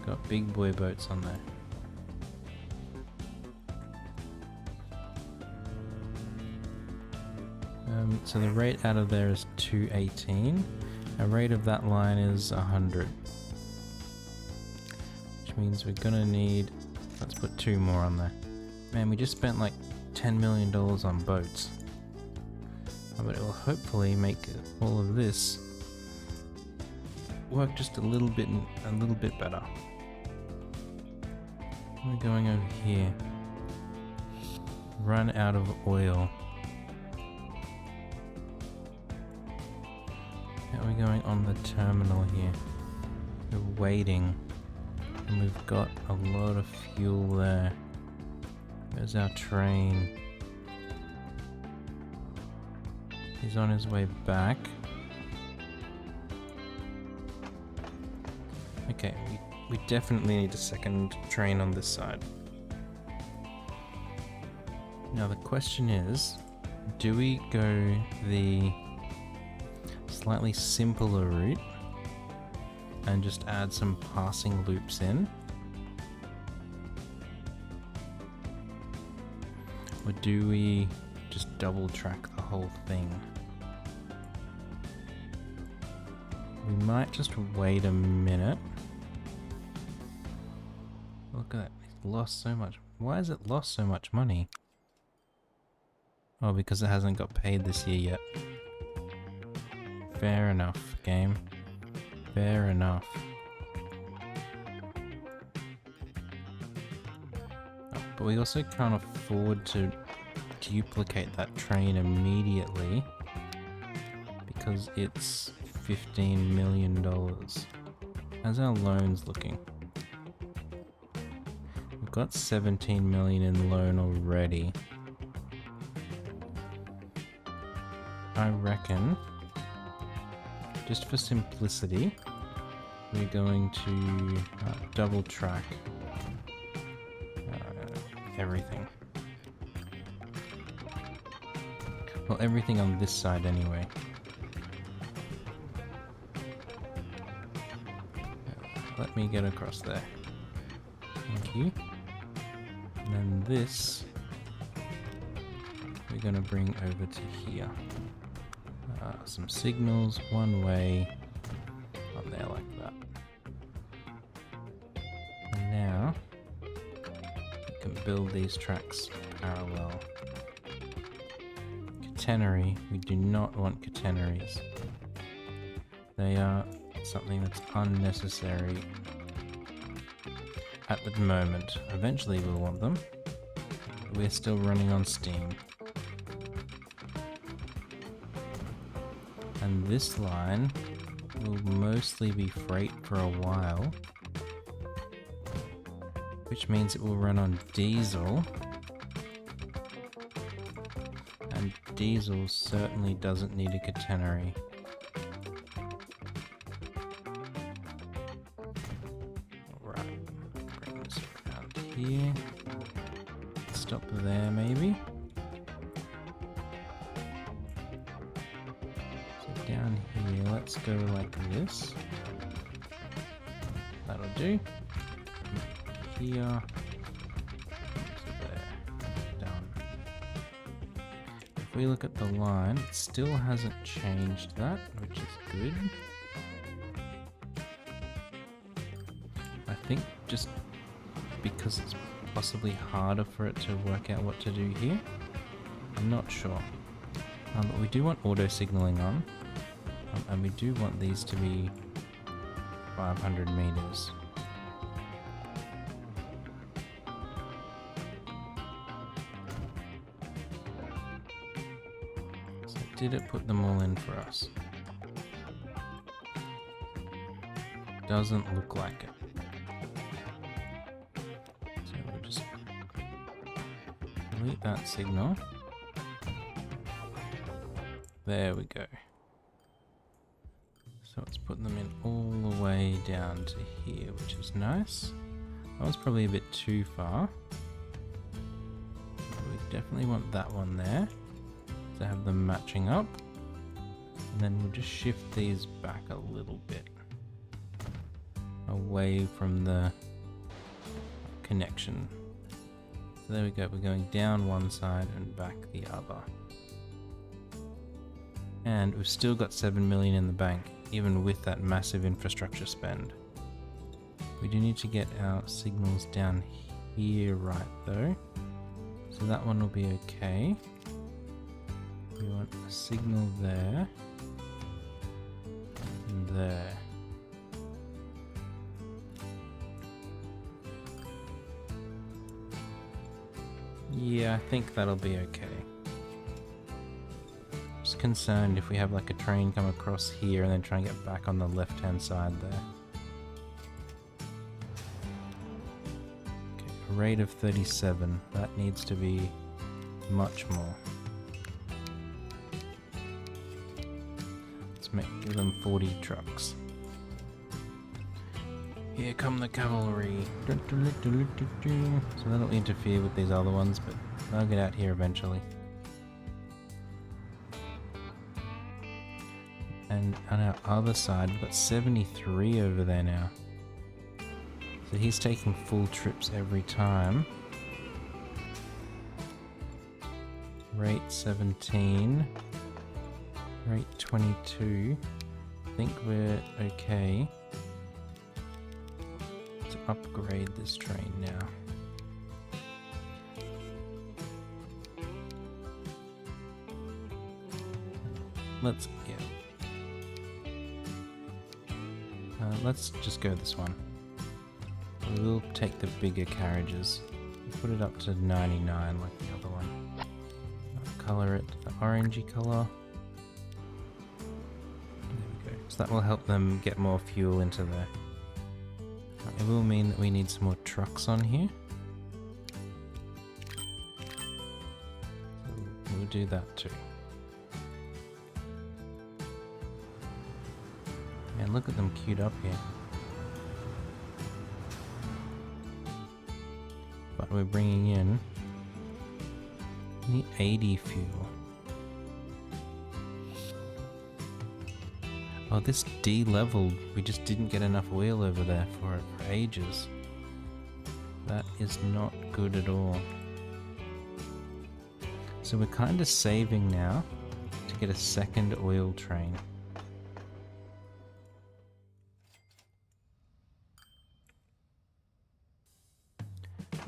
Got big boy boats on there. So the rate out of there is 218. A rate of that line is 100. Which means we're gonna need... Let's put 2 more on there. Man, we just spent like $10 million on boats. But it will hopefully make all of this work just a little bit better. We're going over here. Run out of oil. Now we're going on the terminal here. We're waiting. And we've got a lot of fuel there. There's our train. He's on his way back. Okay, we definitely need a second train on this side. Now the question is, do we go the slightly simpler route and just add some passing loops in? Or do we just double track the whole thing? We might just wait a minute. Look at that, it's lost so much. Why has it lost so much money? Oh, because it hasn't got paid this year yet. Fair enough, game. Fair enough. Oh, but we also can't afford to duplicate that train immediately because it's $15 million. How's our loans looking? We've got 17 million in loan already. I reckon, just for simplicity, we're going to double track everything. Well, everything on this side anyway. Let me get across there. Thank you. And then this, we're going to bring over to here. Some signals, one way, on there like that. And now, we can build these tracks parallel. Catenary, we do not want catenaries. They are something that's unnecessary at the moment. Eventually we'll want them. We're still running on steam. And this line will mostly be freight for a while, which means it will run on diesel, and diesel certainly doesn't need a catenary. Alright, bring this around here, stop there maybe. Down here, let's go like this. That'll do. Here. To there. Done. If we look at the line, it still hasn't changed that, which is good. I think just because it's possibly harder for it to work out what to do here. I'm not sure. But we do want auto signaling on. And we do want these to be 500 meters. So did it put them all in for us? Doesn't look like it. So we'll just delete that signal. There we go. So it's putting them in all the way down to here, which is nice. That was probably a bit too far. But we definitely want that one there to have them matching up. And then we'll just shift these back a little bit. away from the connection. So there we go, we're going down one side and back the other. And we've still got 7 million in the bank, even with that massive infrastructure spend. We do need to get our signals down here right though. So that one will be okay. We want a signal there. And there. Yeah, I think that'll be okay. Just concerned if we have like a train come across here and then try and get back on the left hand side there. Okay, a rate of 37. That needs to be much more. Let's give them 40 trucks. Here come the cavalry. So that'll interfere with these other ones, but they'll get out here eventually. And on our other side, we've got 73 over there now. So he's taking full trips every time. Rate 17. Rate 22. I think we're okay. Upgrade this train now. Let's just go this one. We will take the bigger carriages. Put it up to 99 like the other one. Color it the orangey color. There we go. So that will help them get more fuel into there. It will mean that we need some more trucks on here. So we'll do that too. And look at them queued up here. But we're bringing in... we need 80 fuel. Oh, this D-leveled. We just didn't get enough oil over there for it for ages. That is not good at all. So we're kind of saving now to get a second oil train.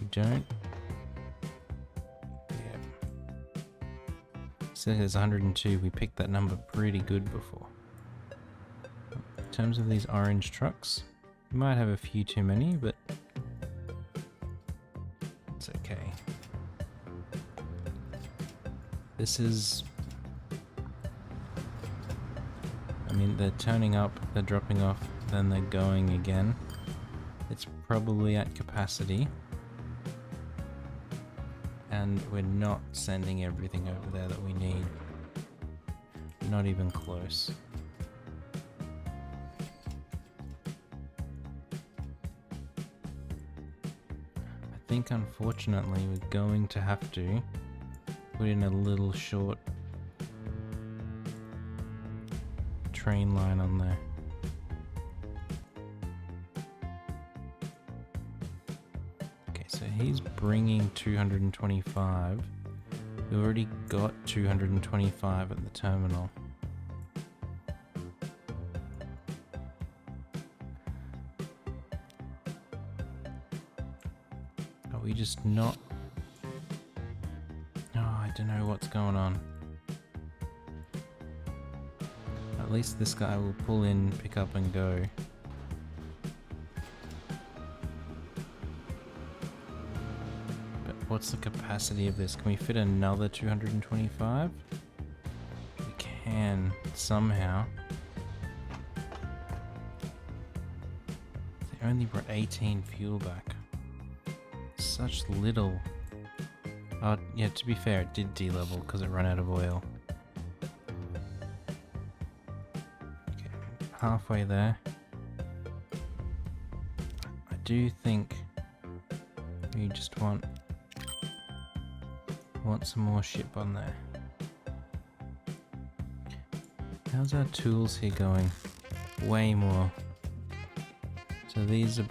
We don't... yeah. So there's 102. We picked that number pretty good before. In terms of these orange trucks, we might have a few too many, but it's okay. This is... I mean, they're turning up, they're dropping off, then they're going again. It's probably at capacity. And we're not sending everything over there that we need. Not even close. I think unfortunately we're going to have to put in a little short train line on there. Okay, so he's bringing 225. We already got 225 at the terminal. Are we just not... oh, I don't know what's going on. At least this guy will pull in, pick up and go. But what's the capacity of this? Can we fit another 225? We can, somehow. They only brought 18 fuel back. Such little. Yeah, to be fair, it did de-level because it ran out of oil. Okay, halfway there. I do think we just want some more ship on there. How's our tools here going? Way more. So these are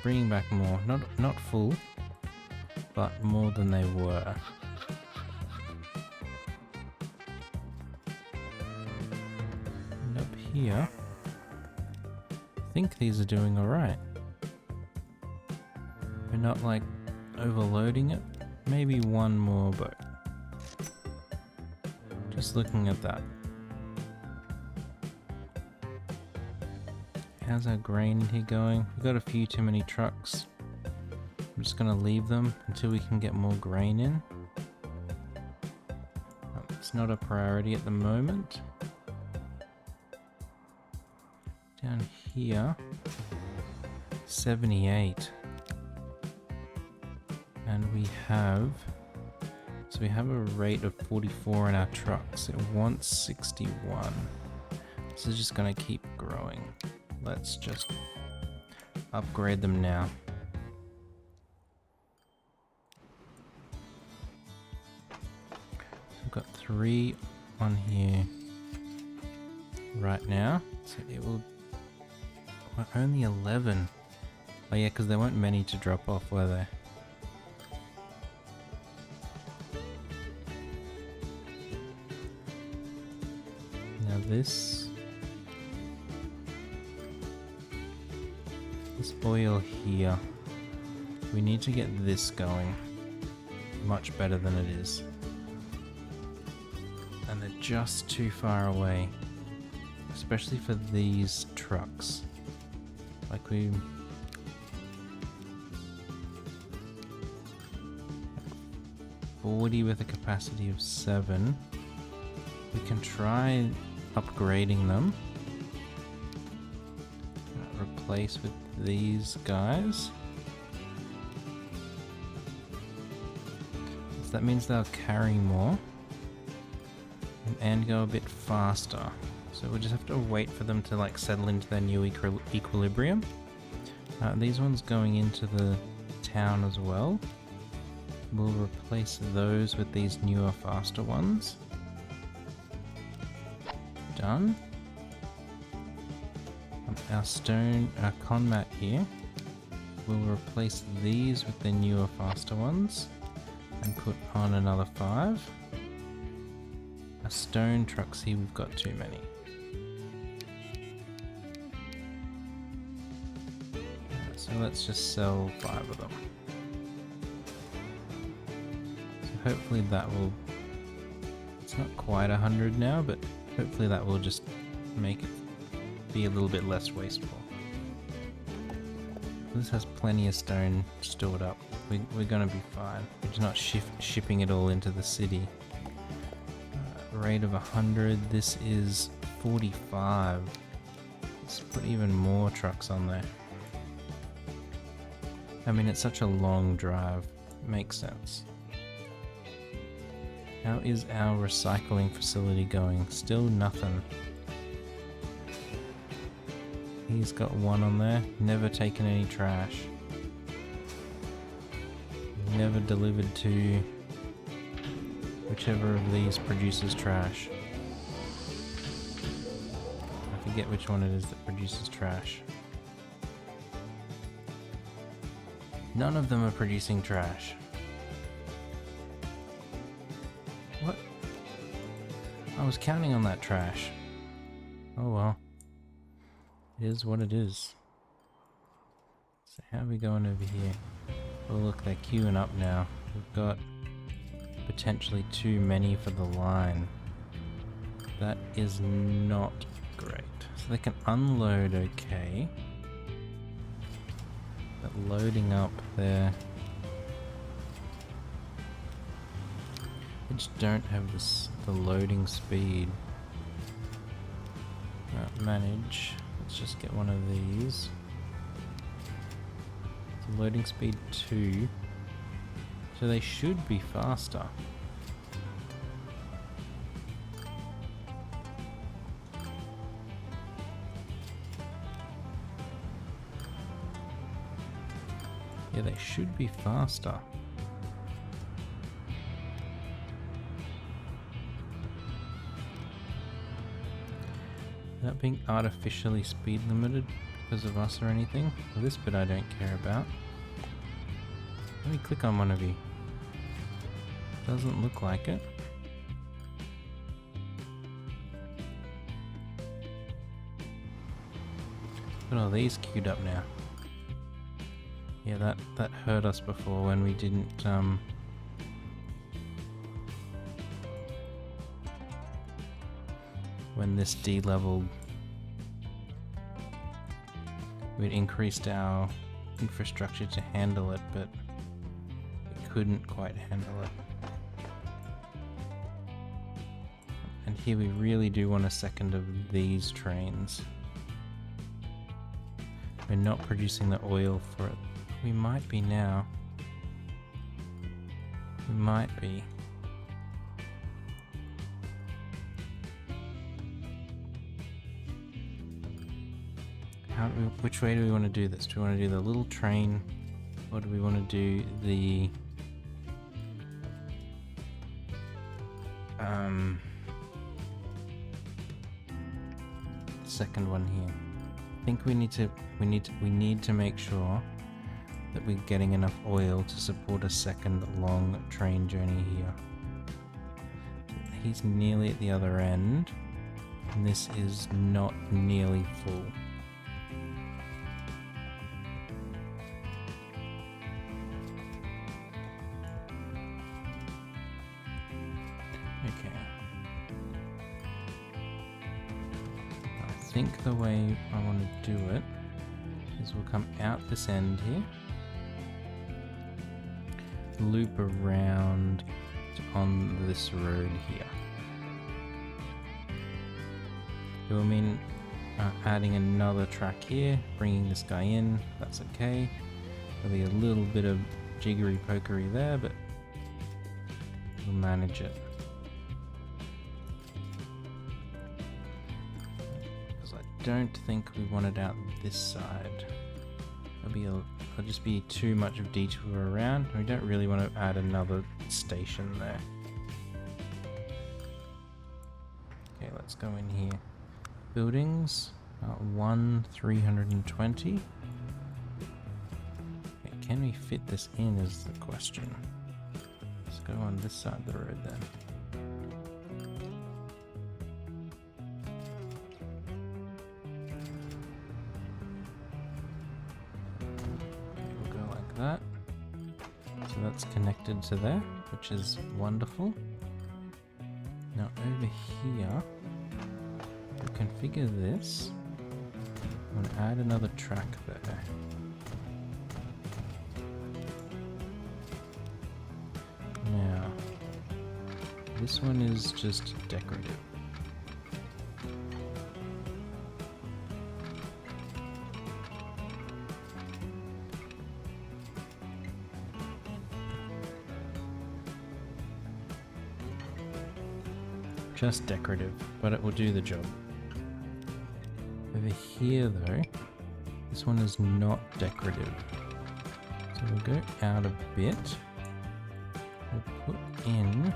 bringing back more, not full, but more than they were. And up here, I think these are doing alright. We're not like overloading it. Maybe one more boat. Just looking at that. How's our grain in here going? We've got a few too many trucks. I'm just gonna leave them until we can get more grain in. It's not a priority at the moment. Down here, 78. And we have a rate of 44 in our trucks. It wants 61. This is just gonna keep growing. Let's just upgrade them now. So we've got 3 on here right now. So it will... Well, only 11. Oh yeah, because there weren't many to drop off, were there? Now this oil here, we need to get this going much better than it is. And they're just too far away, especially for these trucks. Like 40 with a capacity of 7. We can try upgrading them. Replace with these guys. So that means they'll carry more and go a bit faster. So we'll just have to wait for them to like settle into their new equilibrium. These ones going into the town as well. We'll replace those with these newer, faster ones. Done. Our conmat here, we'll replace these with the newer, faster ones and put on another 5. Our stone trucks here, we've got too many. So let's just sell 5 of them. So hopefully that will... It's not quite 100 now, but hopefully that will just make it be a little bit less wasteful. This has plenty of stone stored up. We're gonna be fine. We're just not shipping it all into the city. Rate of 100. This is 45. Let's put even more trucks on there. I mean, it's such a long drive. Makes sense. How is our recycling facility going? Still nothing. He's got 1 on there. Never taken any trash. Never delivered to whichever of these produces trash. I forget which one it is that produces trash. None of them are producing trash. What? I was counting on that trash. Oh well. It is what it is. So how are we going over here? Oh look, they're queuing up now. We've got potentially too many for the line. That is not great. So they can unload okay. But loading up there... They just don't have the loading speed. Manage. Let's just get one of these. So loading speed 2. So they should be faster. Yeah, they should be faster. without being artificially speed limited because of us or anything. Well, this bit I don't care about. Let me click on one of you. Doesn't look like it. Got all these queued up now. Yeah, that hurt us before when we didn't when this D-leveled, we'd increased our infrastructure to handle it, but we couldn't quite handle it. And here we really do want a second of these trains. We're not producing the oil for it. We might be now. We might be. Which way do we want to do this? Do we want to do the little train, or do we want to do the second one here? I think we need to make sure that we're getting enough oil to support a second long train journey here. He's nearly at the other end, and this is not nearly full. Okay. I think the way I want to do it is we'll come out this end here, loop around on this road here. It will mean adding another track here, bringing this guy in. That's okay. There'll be a little bit of jiggery pokery there, but we'll manage it. Because I don't think we want it out this side. It'll just be too much of detour around. We don't really want to add another station there. Okay, let's go in here. Buildings, 320. Okay, can we fit this in is the question. Let's go on this side of the road then. That. So that's connected to there, which is wonderful. Now over here, we configure this. I'm going to add another track there. Now, this one is just decorative. Just decorative, but it will do the job. Over here though, this one is not decorative. So we'll go out a bit. We'll put in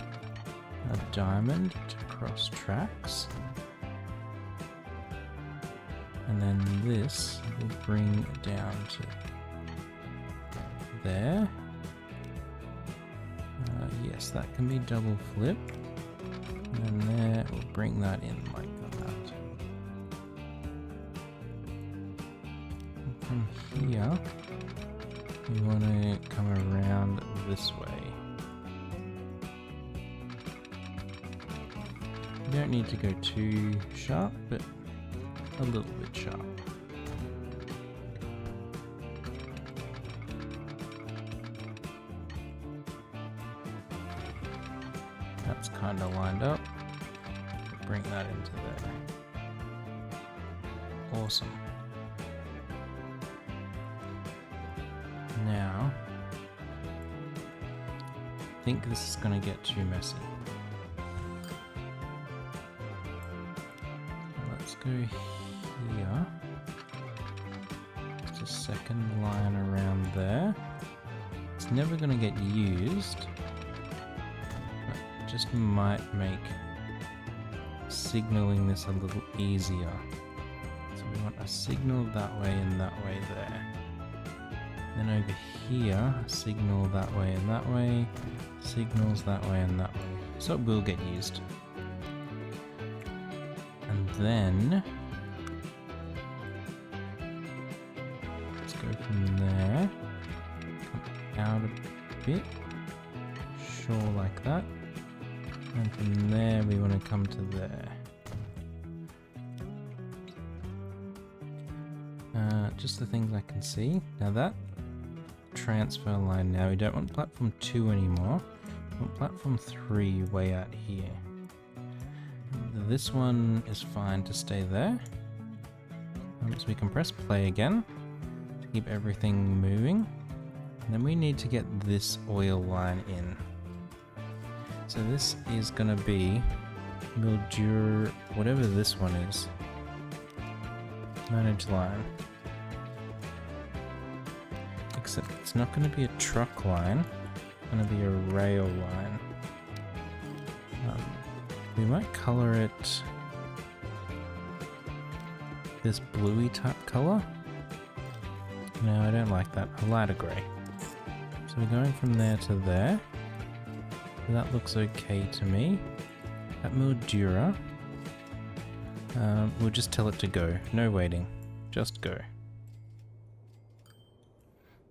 a diamond to cross tracks. And then this will bring down to there. Yes, that can be double flip. And there, we'll bring that in like that. And from here, we want to come around this way. You don't need to go too sharp, but a little bit sharp. That's kind of lined up. Bring that into there. Awesome. Now, I think this is going to get too messy. Let's go here. Just a second line around there. It's never going to get used. Just might make signaling this a little easier. So we want a signal that way and that way there. Then over here, a signal that way and that way, signals that way and that way. So it will get used. And then let's go from there, come out a bit, sure, like that. And from there we want to come to there. Just the things I can see. Now that transfer line, now we don't want platform 2 anymore. We want platform 3 way out here. This one is fine to stay there. So we can press play again to keep everything moving. And then we need to get this oil line in. So this is going to be Mildura, whatever this one is. Manage line. Except it's not going to be a truck line, it's going to be a rail line. We might color it this bluey type color. No, I don't like that. A lighter grey. So we're going from there to there. That looks okay to me. At Mildura, we'll just tell it to go. No waiting. Just go.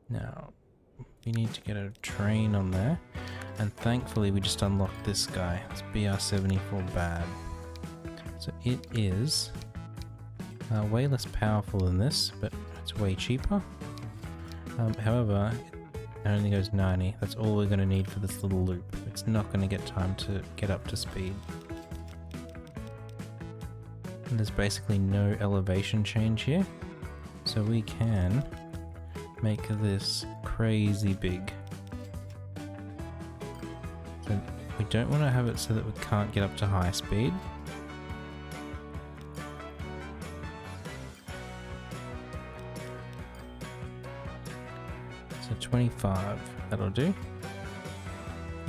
Now, we need to get a train on there. And thankfully we just unlocked this guy. It's BR74 bad. So it is way less powerful than this, but it's way cheaper. However, it only goes 90. That's all we're going to need for this little loop. It's not going to get time to get up to speed. And there's basically no elevation change here. So we can make this crazy big. So we don't want to have it so that we can't get up to high speed. So 25, that'll do.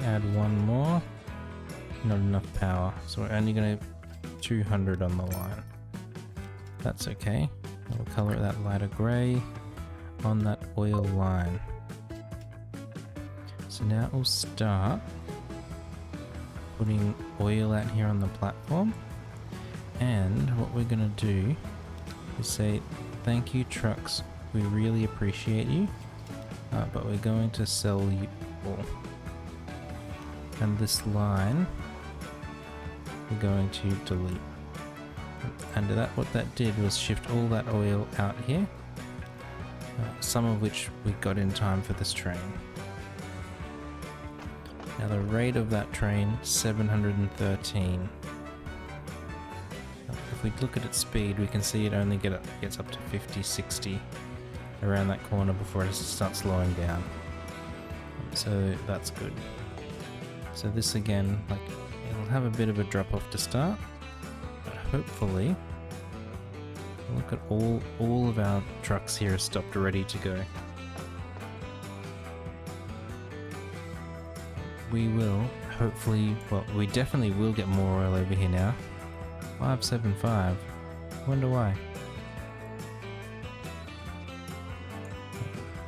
Add one more. Not enough power, so we're only going to 200 on the line. That's okay. We'll color it that lighter grey on that oil line. So now we'll start putting oil out here on the platform, and what we're going to do is say thank you trucks, we really appreciate you, but we're going to sell you all. And this line we're going to delete. And what that did was shift all that oil out here, some of which we got in time for this train. Now the rate of that train, 713. If we look at its speed, we can see it only gets up to 50, 60 around that corner before it starts slowing down. So that's good. So this again, like, it'll have a bit of a drop off to start, but hopefully, look at all of our trucks here are stopped, ready to go. We will hopefully, well, we definitely will get more oil over here now. 575. Wonder why.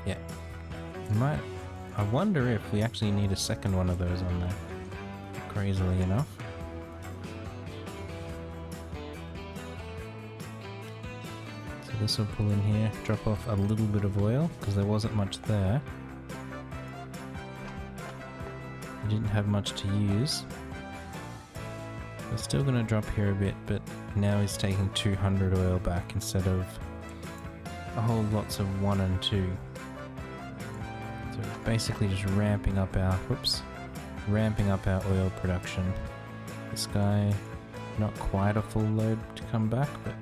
Yeah. I wonder if we actually need a second one of those on there. Crazily enough. So this will pull in here, drop off a little bit of oil, because there wasn't much there. We didn't have much to use. We're still going to drop here a bit, but now he's taking 200 oil back instead of a whole lots of 1 and 2. So basically just ramping up our oil production. This guy, not quite a full load to come back, but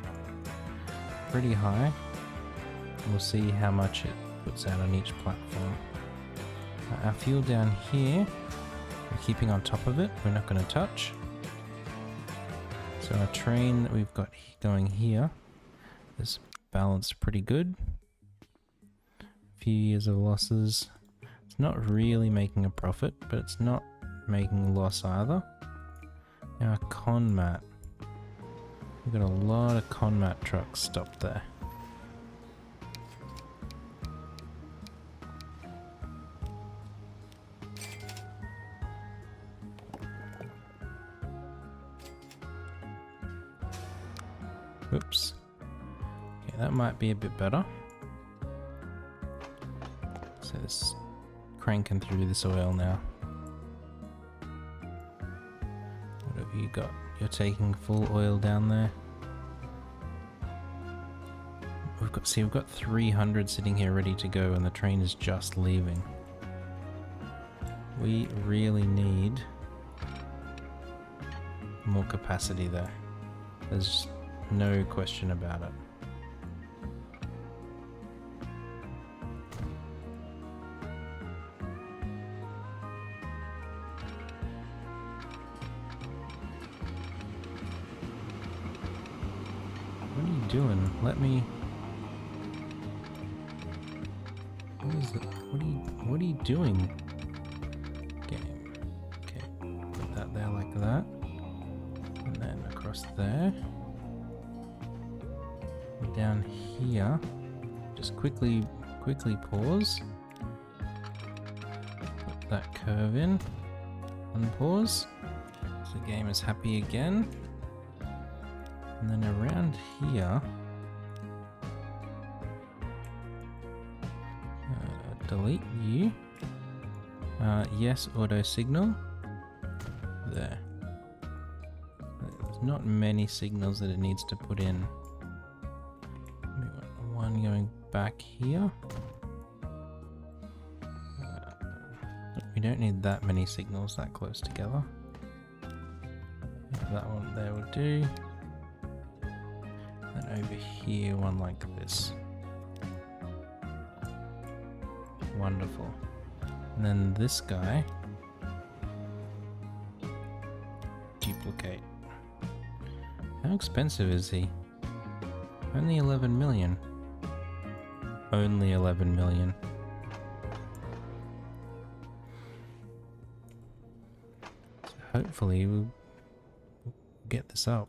pretty high. We'll see how much it puts out on each platform. Our fuel down here, we're keeping on top of it, we're not going to touch. So our train that we've got going here is balanced pretty good. A few years of losses. It's not really making a profit, but it's not making a loss either. Now our con mat. We've got a lot of Conmat trucks stopped there. Oops. Okay, that might be a bit better. So this cranking through this oil now. What have you got? You're taking full oil down there. We've got 300 sitting here ready to go and the train is just leaving. We really need more capacity there. There's no question about it. What are you doing? Let me... What is it? What are you doing? Game. Okay. Put that there like that. And then across there. And down here. Just quickly pause. Put that curve in. Unpause. So the game is happy again. And then around here, delete you. Yes, auto signal. There. There's not many signals that it needs to put in. One going back here. We don't need that many signals that close together. That one there will do. And over here, one like this. Wonderful. And then this guy. Duplicate. How expensive is he? Only 11 million. Only 11 million. So hopefully we'll get this up.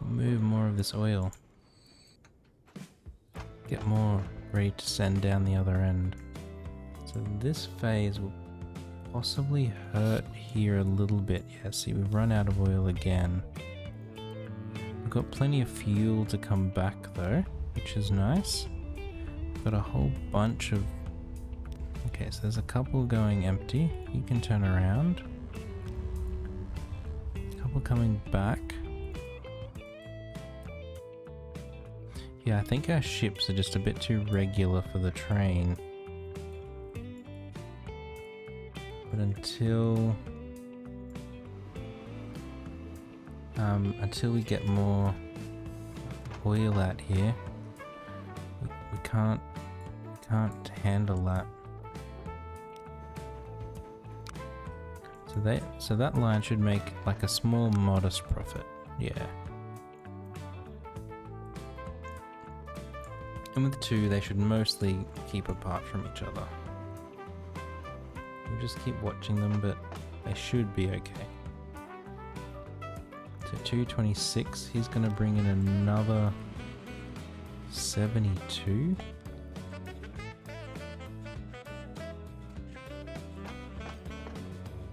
Move more of this oil. Get more ready to send down the other end. So this phase will possibly hurt here a little bit. Yeah, see, we've run out of oil again. We've got plenty of fuel to come back though, which is nice. We've got a whole bunch of... Okay, so there's a couple going empty. You can turn around. A couple coming back. Yeah, I think our ships are just a bit too regular for the train. But until we get more oil out here, we can't handle that. So that line should make like a small modest profit. Yeah. And with two, they should mostly keep apart from each other. We'll just keep watching them, but they should be okay. So 226, he's going to bring in another 72.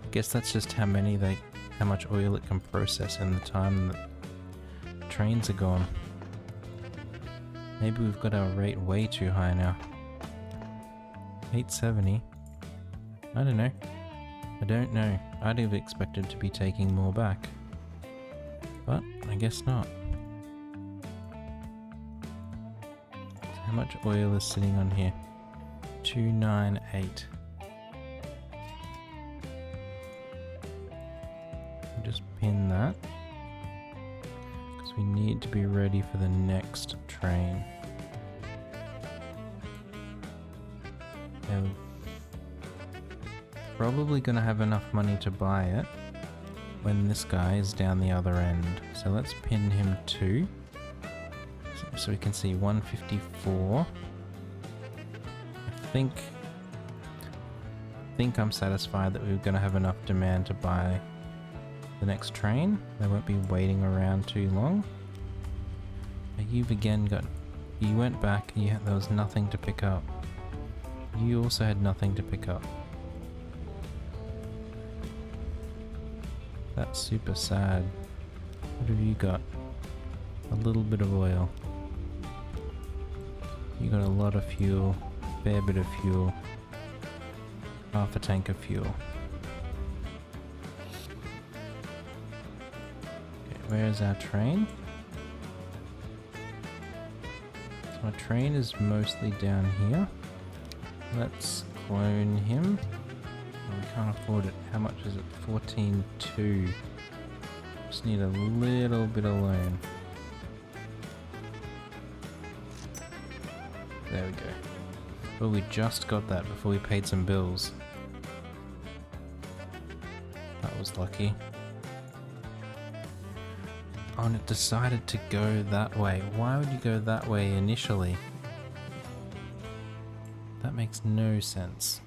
I guess that's just how much oil it can process in the time that trains are gone. Maybe we've got our rate way too high now. 870. I don't know. I'd have expected to be taking more back. But I guess not. So how much oil is sitting on here? 298. I'll just pin that. Because we need to be ready for the next train. And probably gonna have enough money to buy it when this guy is down the other end. So let's pin him too. So we can see 154. I think I'm satisfied that we're gonna have enough demand to buy the next train. They won't be waiting around too long. You've again got... You went back and there was nothing to pick up. You also had nothing to pick up. That's super sad. What have you got? A little bit of oil. You got a lot of fuel. Fair bit of fuel. Half a tank of fuel. Okay, where's our train? So our train is mostly down here. Let's clone him. Oh, we can't afford it. How much is it? 14.2. Just need a little bit of loan. There we go. Well, we just got that before we paid some bills. That was lucky. Oh, and it decided to go that way. Why would you go that way initially? That makes no sense.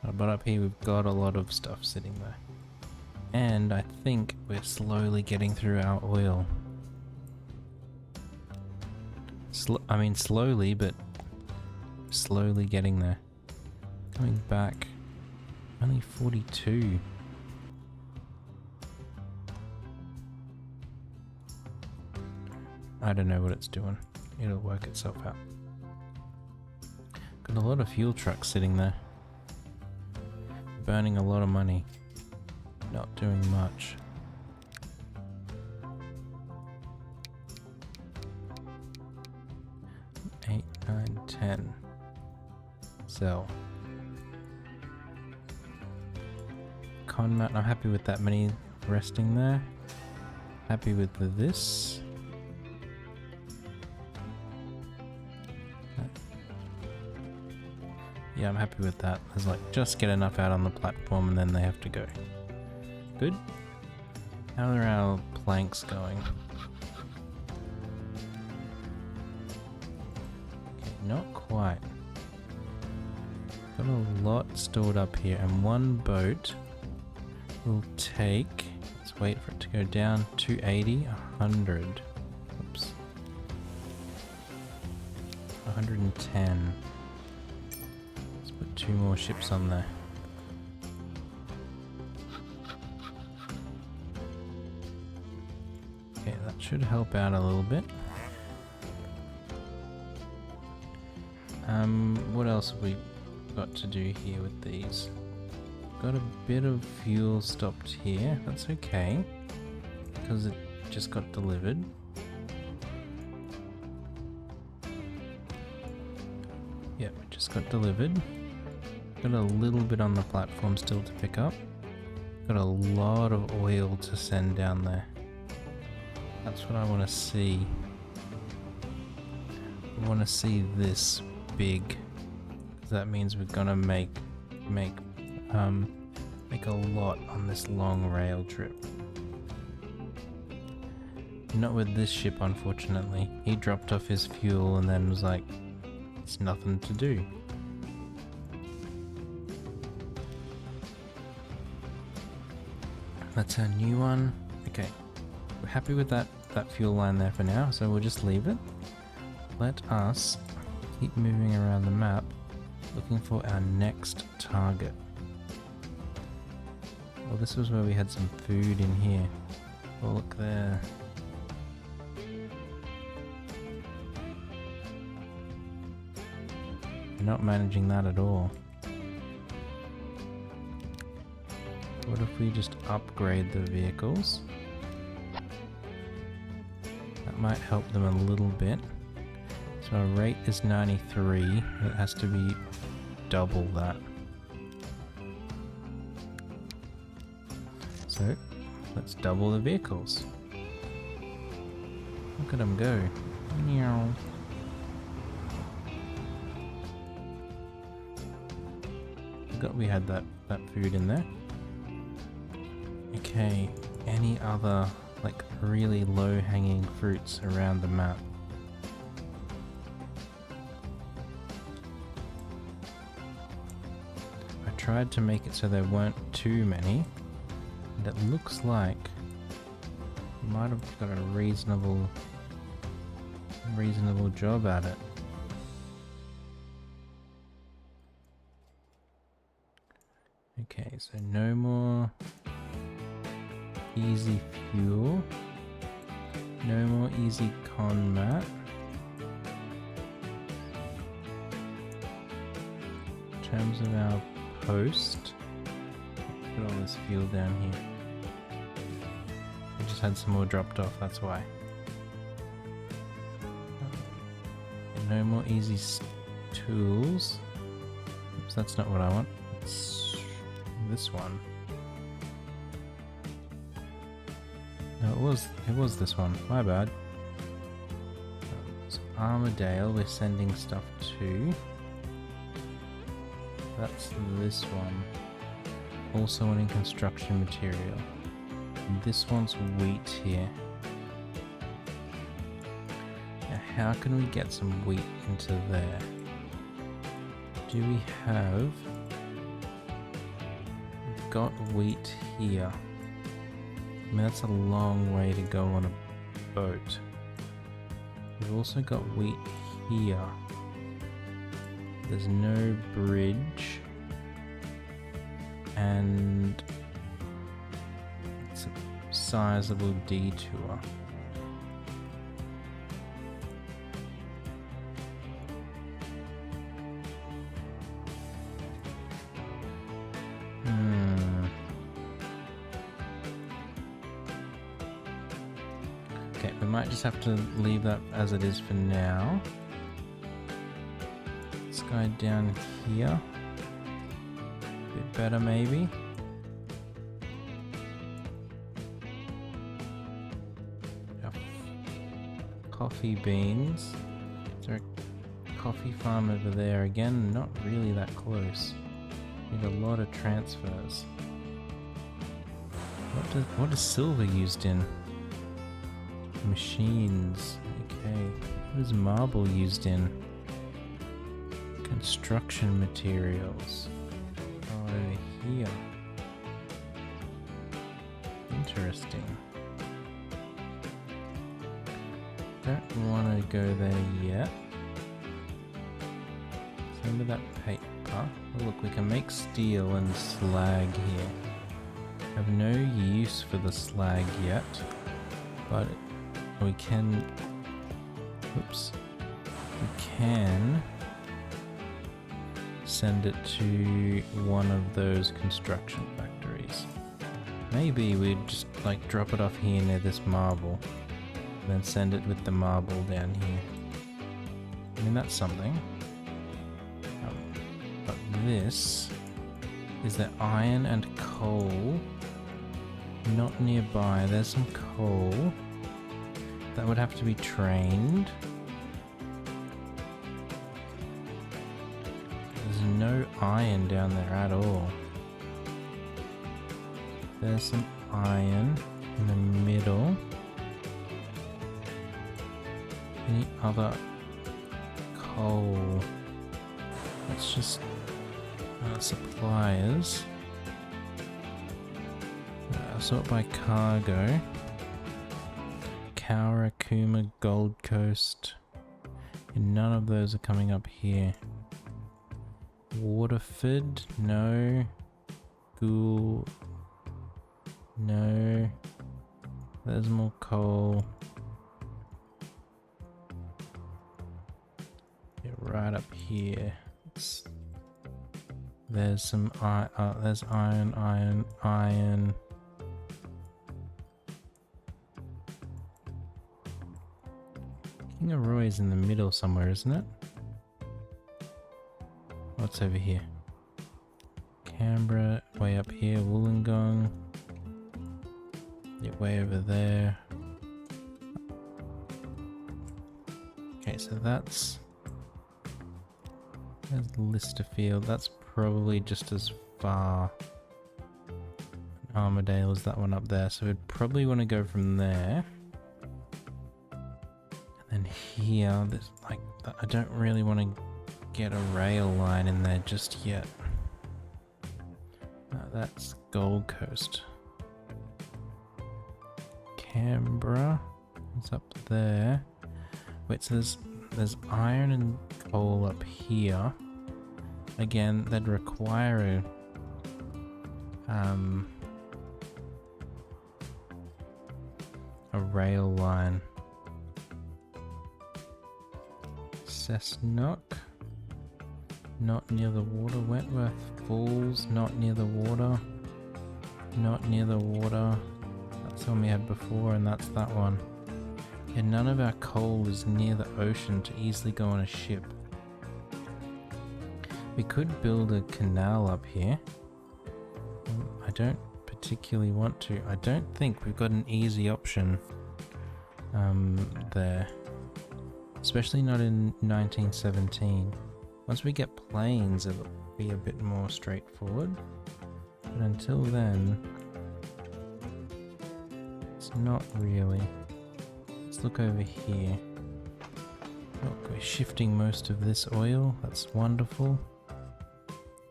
Oh, but up here we've got a lot of stuff sitting there. And I think we're slowly getting through our oil. I mean slowly, but slowly getting there. Coming back. Only 42. I don't know what it's doing. It'll work itself out. Got a lot of fuel trucks sitting there. Burning a lot of money. Not doing much. Eight, 9, 10. Sell. Conmat, I'm happy with that many resting there. Happy with this. Yeah, I'm happy with that. There's like just get enough out on the platform and then they have to go. Good. How are our planks going? Okay, not quite. Got a lot stored up here, and one boat will take... Let's wait for it to go down to 80, 100. Oops. 110. Let's put 2 more ships on there. Okay, that should help out a little bit. What else have we got to do here with these? Got a bit of fuel stopped here. That's okay, because it just got delivered. Yep, it just got delivered. Got a little bit on the platform still to pick up. Got a lot of oil to send down there. That's what I want to see. I want to see this big, because that means we're gonna make a lot on this long rail trip. Not with this ship, unfortunately. He dropped off his fuel and then was like, it's nothing to do. That's our new one. Okay, we're happy with that fuel line there for now, so we'll just leave it. Let us keep moving around the map, looking for our next target. Well, this was where we had some food in here. Oh, look there. We're not managing that at all. What if we just upgrade the vehicles? That might help them a little bit. So our rate is 93. It has to be double that. So let's double the vehicles. Look at them go. Meow. Forgot we had that food in there. Okay, any other like really low hanging fruits around the map? tried to make it so there weren't too many, and it looks like you might have got a reasonable job at it. Okay, so no more easy fuel, no more easy con mat. In terms of our post, put all this fuel down here. We just had some more dropped off, that's why. No more easy tools. Oops, that's not what I want. It's this one. No, it was this one. My bad. So Armadale, we're sending stuff to. That's this one. Also wanting construction material. And this one's wheat here. Now how can we get some wheat into there? Do we have... We've got wheat here. I mean, that's a long way to go on a boat. We've also got wheat here. There's no bridge. And it's a sizable detour. Okay, we might just have to leave that as it is for now. This guy down here. A bit better maybe. Coffee beans. Is there a coffee farm over there? Again, not really that close. Need a lot of transfers. What is silver used in? Machines. Okay. What is marble used in? Construction materials. Oh, over here. Interesting. Don't want to go there yet. Same with that paper. Oh, look, we can make steel and slag here. Have no use for the slag yet, but we can... Oops. We can send it to one of those construction factories. Maybe we'd just like drop it off here near this marble, and then send it with the marble down here. I mean, that's something. But this is there iron and coal not nearby. There's some coal that would have to be trained. There's no iron down there at all. There's some iron in the middle. Any other coal? Let's just suppliers. Sort by cargo. Cowra, Kuma, Gold Coast. And none of those are coming up here. Waterford, no. Ghoul, no. There's more coal. Get right up here. There's some there's iron. King of Roy's in the middle somewhere, isn't it? What's over here? Canberra, way up here. Wollongong. Yeah, way over there. Okay, so that's... There's Listerfield. That's probably just as far Armadale as that one up there. So we'd probably want to go from there. And then here, there's like... I don't really want to get a rail line in there just yet. That's Gold Coast. Canberra is up there. Wait, so there's iron and coal up here. Again, that'd require a rail line. Cessnock, not near the water. Wentworth Falls, not near the water. Not near the water. That's the one we had before, and that's that one. Yeah, none of our coal is near the ocean to easily go on a ship. We could build a canal up here. I don't particularly want to. I don't think we've got an easy option there. Especially not in 1917. Once we get planes, it'll be a bit more straightforward. But until then, it's not really. Let's look over here. Look, we're shifting most of this oil. That's wonderful.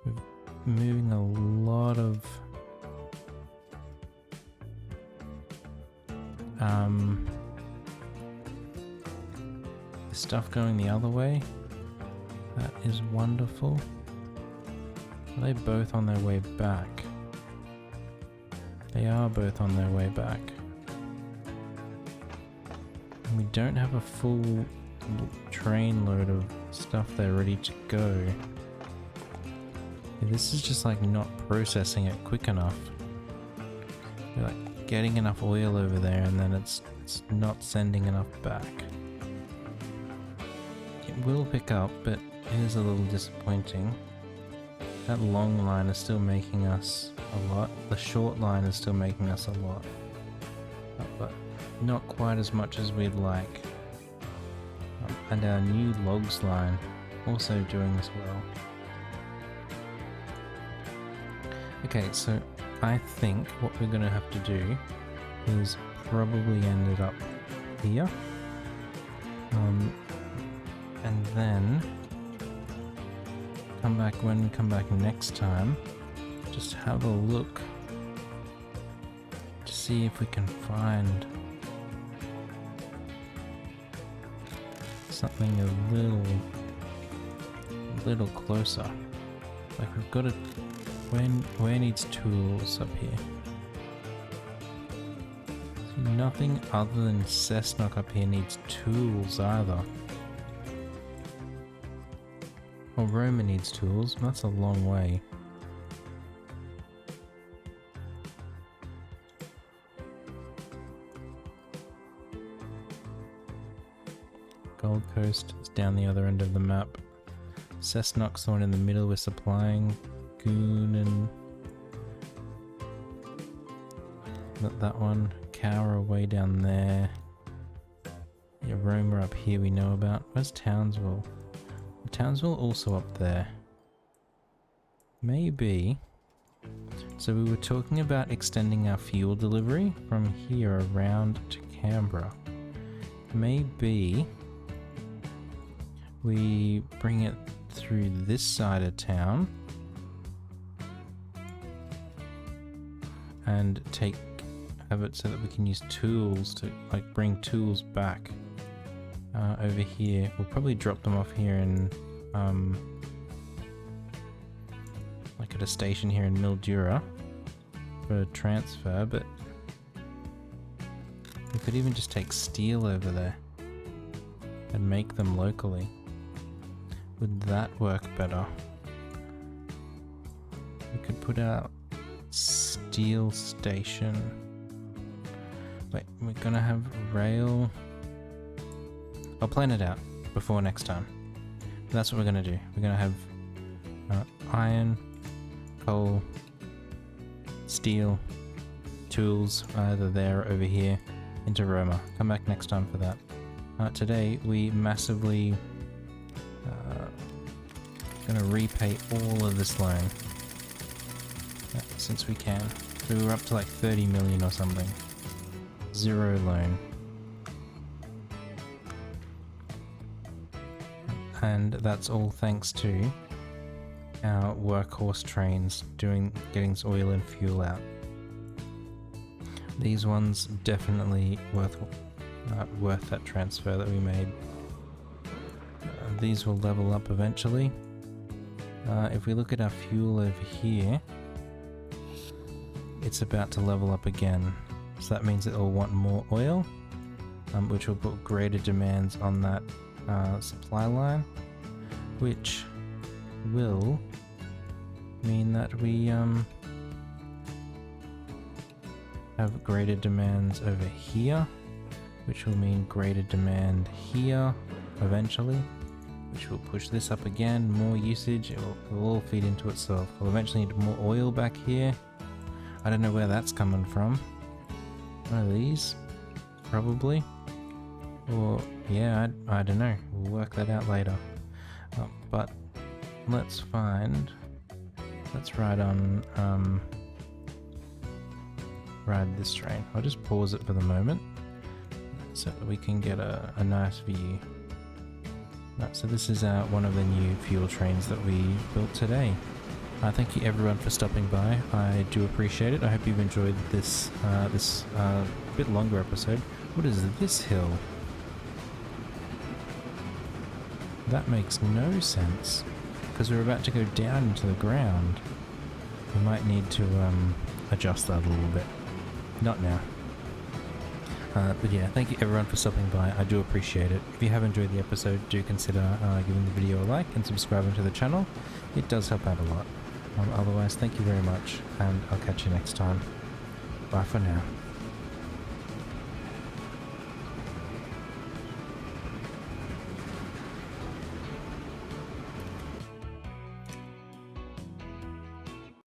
We're moving a lot of stuff going the other way. That is wonderful. Are they both on their way back? They are both on their way back. And we don't have a full train load of stuff there ready to go. Yeah, this is just like not processing it quick enough. You're like getting enough oil over there and then it's not sending enough back. It will pick up, but it is a little disappointing. That long line is still making us a lot. The short line is still making us a lot. But not quite as much as we'd like. And our new logs line also doing as well. Okay, so I think what we're going to have to do is probably end it up here. And then when we come back next time, just have a look to see if we can find something a little closer. Like we've got to, where needs tools up here? See, nothing other than Cessnock up here needs tools either. Well, Roma needs tools, but that's a long way. Gold Coast is down the other end of the map. Cessnock's the one in the middle we're supplying. Goon and that one. Cowra way down there. Yeah, Roma up here we know about. Where's Townsville? Townsville also up there. Maybe. So we were talking about extending our fuel delivery from here around to Canberra. Maybe we bring it through this side of town and have it so that we can use tools to like bring tools back over here. We'll probably drop them off here in like at a station here in Mildura for a transfer, but we could even just take steel over there and make them locally. Would that work better? We could put out steel station. Wait, we're gonna have rail. I'll plan it out before next time. That's what we're gonna do. We're gonna have iron, coal, steel, tools, either there or over here, into Roma. Come back next time for that. Today we massively gonna repay all of this loan since we can. So we were up to like 30 million or something. Zero loan. And that's all thanks to our workhorse trains getting oil and fuel out. These ones definitely worth that transfer that we made. These will level up eventually. If we look at our fuel over here, it's about to level up again. So that means it will want more oil, which will put greater demands on that supply line, which will mean that we have greater demands over here, which will mean greater demand here eventually, which will push this up again, more usage. It will all feed into itself. We'll eventually need more oil back here. I don't know where that's coming from. One of these, probably. Or, yeah, I don't know. We'll work that out later. But let's ride on, ride this train. I'll just pause it for the moment so that we can get a nice view. Right, so this is one of the new fuel trains that we built today. Thank you everyone for stopping by. I do appreciate it. I hope you've enjoyed this bit longer episode. What is this hill? That makes no sense, because we're about to go down into the ground. We might need to adjust that a little bit. Not now. But yeah, thank you everyone for stopping by. I do appreciate it. If you have enjoyed the episode, do consider giving the video a like and subscribing to the channel. It does help out a lot. Otherwise, thank you very much, and I'll catch you next time. Bye for now.